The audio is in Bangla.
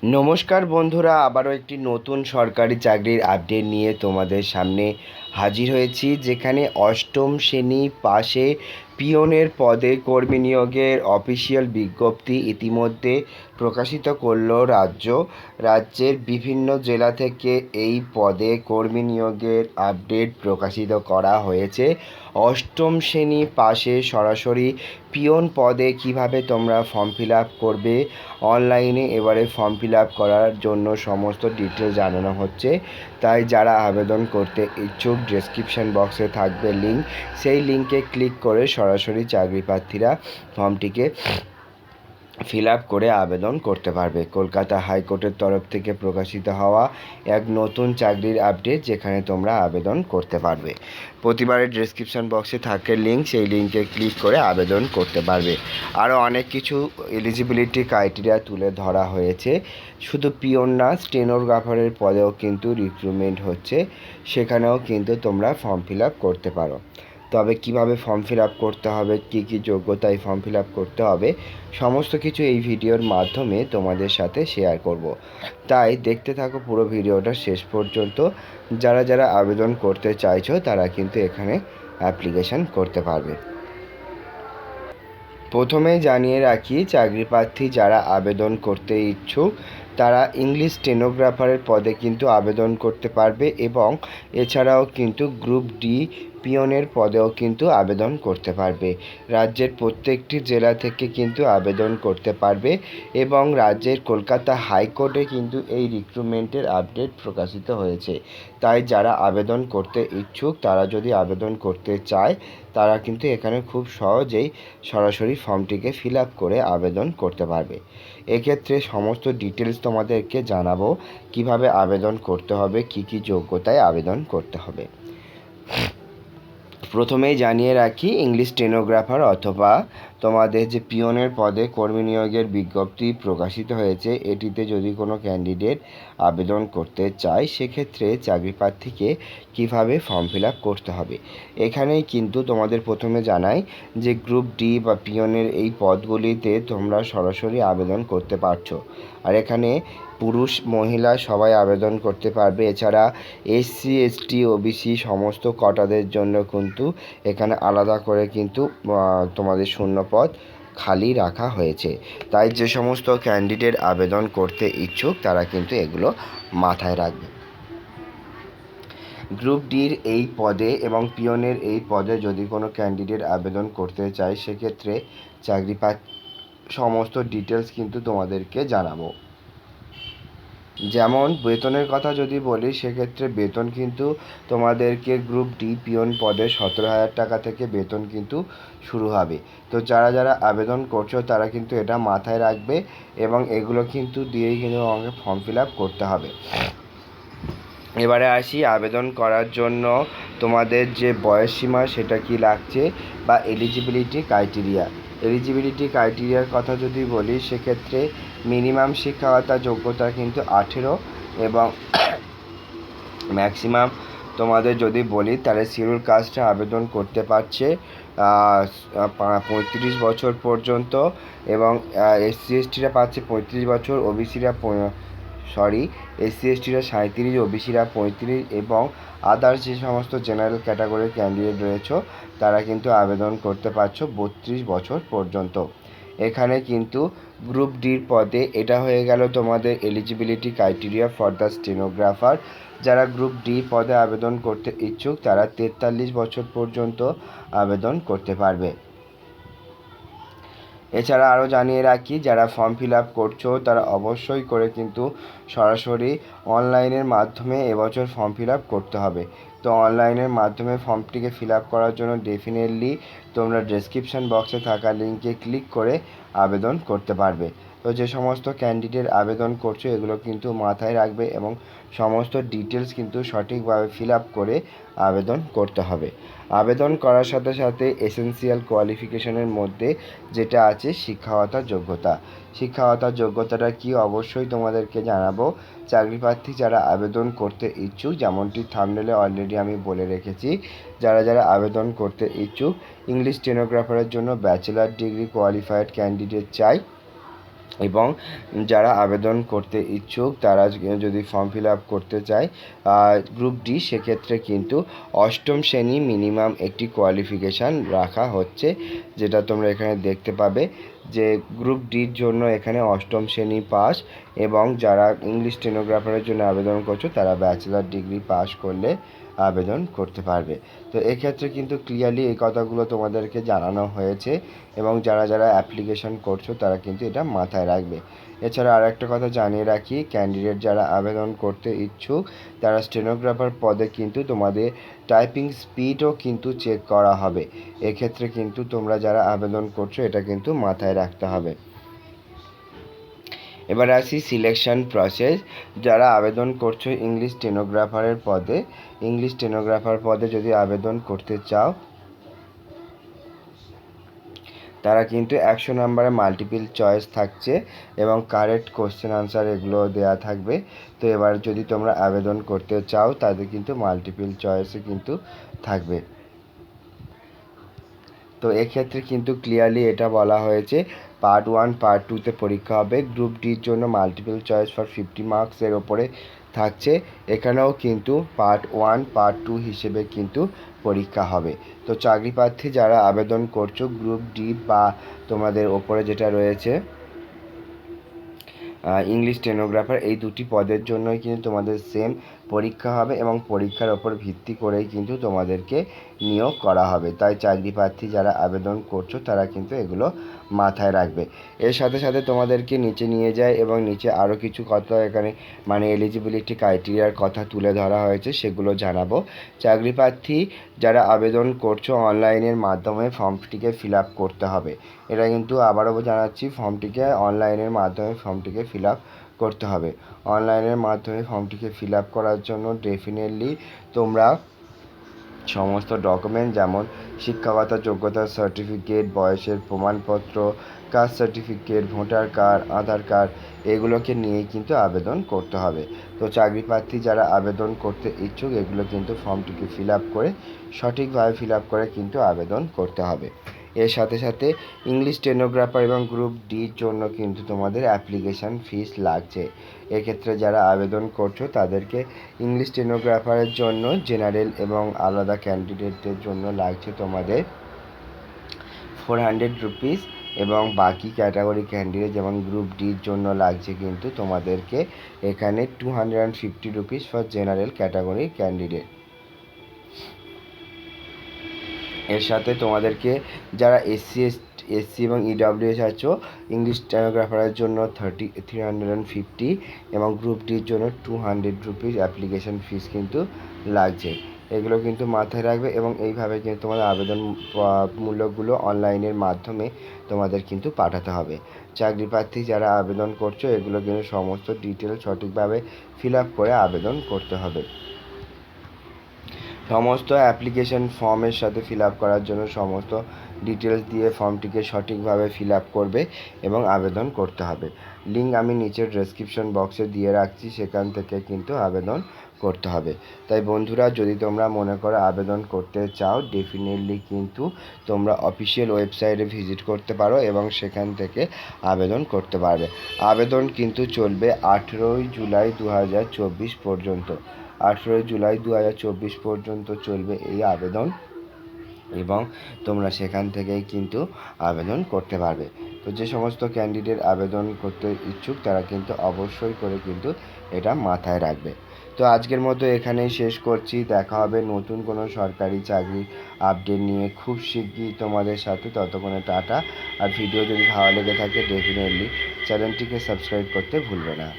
নমস্কার বন্ধুরা, আবারও একটি নতুন সরকারি চাকরির আপডেট নিয়ে তোমাদের সামনে হাজির হয়েছি, যেখানে অষ্টম শ্রেণী পাশে পিয়নের পদে কর্মী নিয়োগের অফিসিয়াল বিজ্ঞপ্তি ইতিমধ্যে প্রকাশিত করল রাজ্যের বিভিন্ন জেলা থেকে এই পদে কর্মী নিয়োগের আপডেট প্রকাশিত করা হয়েছে। অষ্টম শ্রেণী পাশে সরাসরি পিয়ন পদে কিভাবে তোমরা ফর্ম ফিল আপ করবে, অনলাইনে এবারে ফর্ম ফিল আপ করার জন্য সমস্ত ডিটেলস জানানো হচ্ছে। তাই যারা আবেদন করতে ইচ্ছুক, ডেসক্রিপশন বক্সে থাকবে লিঙ্ক, সেই লিঙ্কে ক্লিক করে সরাসরি চাকরি প্রার্থীরা ফর্মটিকে ফিল আপ করে আবেদন করতে পারবে। কলকাতা হাইকোর্টের তরফ থেকে প্রকাশিত হওয়া এক নতুন চাকরির আপডেট, যেখানে তোমরা আবেদন করতে পারবে। প্রতিবারের ডেসক্রিপশন বক্সে থাকে লিঙ্ক, সেই লিঙ্কে ক্লিক করে আবেদন করতে পারবে। আরও অনেক কিছু এলিজিবিলিটি ক্রাইটেরিয়া তুলে ধরা হয়েছে। শুধু পিওন না, স্টেনোগ্রাফারের পদেও কিন্তু রিক্রুটমেন্ট হচ্ছে, সেখানেও কিন্তু তোমরা ফর্ম ফিল আপ করতে পারো। তবে কিভাবে ফর্ম ফিল আপ করতে হবে, কী কী যোগ্যতায় ফর্ম ফিল আপ করতে হবে, সমস্ত কিছু এই ভিডিওর মাধ্যমে তোমাদের সাথে শেয়ার করব। তাই দেখতে থাকো পুরো ভিডিওটা শেষ পর্যন্ত। যারা যারা আবেদন করতে চাইছো তারা কিন্তু এখানে অ্যাপ্লিকেশান করতে পারবে। প্রথমেই জানিয়ে রাখি, চাকরি প্রার্থী যারা আবেদন করতে ইচ্ছুক তারা ইংলিশ স্টেনোগ্রাফারের পদে কিন্তু আবেদন করতে পারবে, এবং এছাড়াও কিন্তু গ্রুপ ডি পিয়নের পদেও কিন্তু আবেদন করতে পারবে। রাজ্যের প্রত্যেকটি জেলা থেকে কিন্তু আবেদন করতে পারবে, এবং রাজ্যের কলকাতা হাইকোর্টে কিন্তু এই রিক্রুটমেন্টের আপডেট প্রকাশিত হয়েছে। তাই যারা আবেদন করতে ইচ্ছুক, তারা যদি আবেদন করতে চায়, তারা কিন্তু এখানে খুব সহজেই সরাসরি ফর্মটিকে ফিল আপ করে আবেদন করতে পারবে। এক্ষেত্রে সমস্ত ডিটেলস তোমাদেরকে জানাবো, কিভাবে আবেদন করতে হবে, কি কি যোগ্যতায় আবেদন করতে হবে। প্রথমেই জানিয়ে রাখি, ইংলিশ স্টেনোগ্রাফার অথবা তোমাদের যে পিয়নের পদে কর্মী নিয়োগের বিজ্ঞপ্তি প্রকাশিত হয়েছে, এটিতে যদি কোনো ক্যান্ডিডেট আবেদন করতে চায়, সেক্ষেত্রে চাকরি প্রার্থীকে কীভাবে ফর্ম ফিল আপ করতে হবে। এখানেই কিন্তু তোমাদের প্রথমে জানাই যে গ্রুপ ডি বা পিয়নের এই পদগুলিতে তোমরা সরাসরি আবেদন করতে পারছো। আর এখানে পুরুষ মহিলা সবাই আবেদন করতে পারবে। এছাড়া এসসি এসটি ওবিসি সমস্ত কোটাদের জন্য কিন্তু এখানে আলাদা করে কিন্তু তোমাদের শূন্যপদ খালি রাখা হয়েছে। তাই যে সমস্ত ক্যান্ডিডেট আবেদন করতে ইচ্ছুক তারা কিন্তু এগুলো মাথায় রাখবে। গ্রুপ ডির এই পদে এবং পিয়নের এই পদে যদি কোনো ক্যান্ডিডেট আবেদন করতে চায়, সেক্ষেত্রে চাকরি সমস্ত ডিটেলস কিন্তু তোমাদেরকে জানাবো। যেমন বেতনের কথা যদি বলি, সেক্ষেত্রে বেতন কিন্তু তোমাদেরকে গ্রুপ ডি পিয়ন পদে 17,000 টাকা থেকে বেতন কিন্তু শুরু হবে। তো যারা যারা আবেদন করছো তারা কিন্তু এটা মাথায় রাখবে, এবং এগুলো কিন্তু দিয়েই কিন্তু আমাকে ফর্ম ফিল আপ করতে হবে। এবারে আসি আবেদন করার জন্য তোমাদের যে বয়সসীমা সেটা কি লাগছে, বা এলিজিবিলিটি ক্রাইটেরিয়ার কথা যদি বলি, সেক্ষেত্রে মিনিমাম শিক্ষাগত যোগ্যতা কিন্তু 18, এবং ম্যাক্সিমাম তোমাদের যদি বলি তাহলে শিডিউল কাস্টে আবেদন করতে পারছে 35 বছর পর্যন্ত, এবং এসসি এসটিরা পাচ্ছে 35 বছর, ওবিসিরা এসসি এসটিরা 37, ওবিসিরা 35, এবং আদার্স যে সমস্ত জেনারেল ক্যাটাগরির ক্যান্ডিডেট রয়েছে তারা কিন্তু আবেদন করতে পারছো 32 বছর পর্যন্ত। এখানে কিন্তু গ্রুপ ডির পদে এটা হয়ে গেল তোমাদের eligibility criteria for the stenographer. যারা গ্রুপ ডি পদে আবেদন করতে ইচ্ছুক তারা 43 বছর পর্যন্ত আবেদন করতে পারবে। এছাড়া আরও জানিয়ে রাখি, যারা ফর্ম ফিল আপ করছো তারা অবশ্যই করে কিন্তু সরাসরি অনলাইনের মাধ্যমে এবছর ফর্ম ফিল আপ করতে হবে। তো অনলাইনের মাধ্যমে ফর্মটিকে ফিল আপ করার জন্য ডেফিনেটলি তোমরা ডেসক্রিপশান বক্সে থাকা লিঙ্কে ক্লিক করে আবেদন করতে পারবে। তো যে সমস্ত ক্যান্ডিডেট আবেদন করছো এগুলো কিন্তু মাথায় রাখবে, এবং সমস্ত ডিটেলস কিন্তু সঠিকভাবে ফিল আপ করে আবেদন করতে হবে। আবেদন করার সাথে সাথে এসেনশিয়াল কোয়ালিফিকেশনের মধ্যে যেটা আছে শিক্ষাগত যোগ্যতাটা কি অবশ্যই তোমাদেরকে জানাবো। চাকরি প্রার্থী যারা আবেদন করতে ইচ্ছুক, যেমনটি থাম্বনেলে অলরেডি আমি বলে রেখেছি, যারা যারা আবেদন করতে ইচ্ছুক, ইংলিশ স্টেনোগ্রাফারের জন্য ব্যাচেলার ডিগ্রি কোয়ালিফাইড ক্যান্ডিডেট চাই। এবং যারা আবেদন করতে ইচ্ছুক তারা যদি ফর্ম ফিল আপ করতে চায় গ্রুপ ডি, সেক্ষেত্রে কিন্তু অষ্টম শ্রেণী মিনিমাম একটি কোয়ালিফিকেশান রাখা হচ্ছে, যেটা তোমরা এখানে দেখতে পাবে যে গ্রুপ ডির জন্য এখানে অষ্টম শ্রেণী পাস, এবং যারা ইংলিশ স্টেনোগ্রাফারের জন্য আবেদন করছো তারা ব্যাচেলার ডিগ্রি পাস করলে আবেদন করতে পারবে। তো এক্ষেত্রে কিন্তু ক্লিয়ারলি এই কথাগুলো তোমাদেরকে জানানো হয়েছে, এবং যারা যারা অ্যাপ্লিকেশন করছো তারা কিন্তু এটা মাথায় রাখবে। এছাড়া আর একটা কথা জানিয়ে রাখি, ক্যান্ডিডেট যারা আবেদন করতে ইচ্ছুক তারা স্টেনোগ্রাফার পদে কিন্তু তোমাদের টাইপিং স্পিডও কিন্তু চেক করা হবে। এক্ষেত্রে কিন্তু তোমরা যারা আবেদন করছো এটা কিন্তু মাথায় রাখতে হবে। এবার আসি সিলেকশন প্রসেস। যারা আবেদন করছো ইংলিশ স্টেনোগ্রাফার পদে যদি আবেদন করতে চাও তারা কিন্তু 100 নম্বরে মাল্টিপল চয়েস থাকছে এবং কারেক্ট কোশ্চেন আনসার এগুলো দেওয়া থাকবে। তো এবার যদি তোমরা আবেদন করতে চাও তাদের কিন্তু মাল্টিপল চয়েসে কিন্তু থাকবে। তো এক্ষেত্রে কিন্তু ক্লিয়ারলি এটা বলা হয়েছে পার্ট 1 পার্ট 2তে পরীক্ষা হবে। গ্রুপ ডির জন্য মাল্টিপল চয়েস ফর 50 মার্কসের ওপরে থাকছে, এখানেও কিন্তু পার্ট 1 পার্ট 2 হিসেবে কিন্তু পরীক্ষা হবে। তো চাকরি প্রার্থী যারা আবেদন করছো গ্রুপ ডি বা তোমাদের ওপরে যেটা রয়েছে ইংলিশ স্টেনোগ্রাফার, এই দুটি পদের জন্যই কিন্তু তোমাদের সেম পরীক্ষা হবে এবং পরীক্ষার ওপর ভিত্তি করেই কিন্তু তোমাদেরকে নিয়োগ করা হবে। তাই চাকরি প্রার্থী যারা আবেদন করছো তারা কিন্তু এগুলো মাথায় রাখবে। এর সাথে সাথে তোমাদেরকে নিচে নিয়ে যায় এবং নিচে আরও কিছু কথা এখানে মানে এলিজিবিলিটি ক্রাইটেরিয়ার কথা তুলে ধরা হয়েছে, সেগুলো জানাবো। চাকরি প্রার্থী যারা আবেদন করছো অনলাইনের মাধ্যমে ফর্মটিকে ফিল আপ করতে হবে। এটা কিন্তু আবারও জানাচ্ছি, অনলাইনের মাধ্যমে ফর্মটিকে ফিল আপ করতে হবে। অনলাইনের মাধ্যমে ফর্মটিকে ফিল আপ করার জন্য ডেফিনেটলি তোমরা সমস্ত ডকুমেন্ট যেমন শিক্ষাগত যোগ্যতার সার্টিফিকেট, বয়সের প্রমাণপত্র, কাস্ট সার্টিফিকেট, ভোটার কার্ড, আধার কার্ড এগুলোকে নিয়েই কিন্তু আবেদন করতে হবে। তো চাকরি প্রার্থী যারা আবেদন করতে ইচ্ছুক এগুলো কিন্তু ফর্মটিকে ফিল আপ করে সঠিকভাবে ফিল আপ করে কিন্তু আবেদন করতে হবে। এর সাথে সাথে ইংলিশ স্টেনোগ্রাফার এবং গ্রুপ ডির জন্য কিন্তু তোমাদের অ্যাপ্লিকেশান ফিস লাগছে। এক্ষেত্রে যারা আবেদন করছো তাদেরকে ইংলিশ স্টেনোগ্রাফারের জন্য জেনারেল এবং আলাদা ক্যান্ডিডেটদের জন্য লাগছে তোমাদের 400 রুপিস, এবং বাকি ক্যাটাগরি ক্যান্ডিডেট যেমন গ্রুপ ডির জন্য লাগছে কিন্তু তোমাদেরকে এখানে 250 rupees for general category candidate. এর সাথে তোমাদেরকে যারা এসসি এবং ইডাব্লিউএস আছো ইংলিশ স্টেনোগ্রাফারের জন্য 350 এবং গ্রুপ ডির জন্য 200 রুপিস অ্যাপ্লিকেশন ফিস কিন্তু লাগছে। এগুলো কিন্তু মাথায় রাখবে এবং এইভাবে কিন্তু তোমাদের আবেদন মূল্যগুলো অনলাইনের মাধ্যমে তোমাদের কিন্তু পাঠাতে হবে। চাকরি প্রার্থী যারা আবেদন করছো এগুলো কিন্তু সমস্ত ডিটেলস সঠিকভাবে ফিল আপ করে আবেদন করতে হবে। সমস্ত অ্যাপ্লিকেশন ফর্মের সাথে ফিল আপ করার জন্য সমস্ত ডিটেলস দিয়ে ফর্মটিকে সঠিকভাবে ফিল আপ করবে এবং আবেদন করতে হবে। লিঙ্ক আমি নিচের ডেসক্রিপশন বক্সে দিয়ে রাখছি, সেখান থেকে কিন্তু আবেদন করতে হবে। তাই বন্ধুরা যদি তোমরা মনে করো আবেদন করতে চাও ডেফিনেটলি কিন্তু তোমরা অফিসিয়াল ওয়েবসাইটে ভিজিট করতে পারো এবং সেখান থেকে আবেদন করতে পারবে। আবেদন কিন্তু চলবে 18 জুলাই 2024 পর্যন্ত। 18 জুলাই 2024 পর্যন্ত চলবে এই আবেদন এবং তোমরা সেখান থেকেই কিন্তু আবেদন করতে পারবে। তো যে সমস্ত ক্যান্ডিডেট আবেদন করতে ইচ্ছুক তারা কিন্তু অবশ্যই করে কিন্তু এটা মাথায় রাখবে। তো আজকের মতো এখানেই শেষ করছি, দেখা হবে নতুন কোনো সরকারি চাকরি আপডেট নিয়ে খুব শিগগিরই তোমাদের সাথে। ততক্ষণে টাটা। আর ভিডিও যদি ভালো লেগে থাকে ডেফিনেটলি চ্যানেলটিকে সাবস্ক্রাইব করতে ভুলবে না।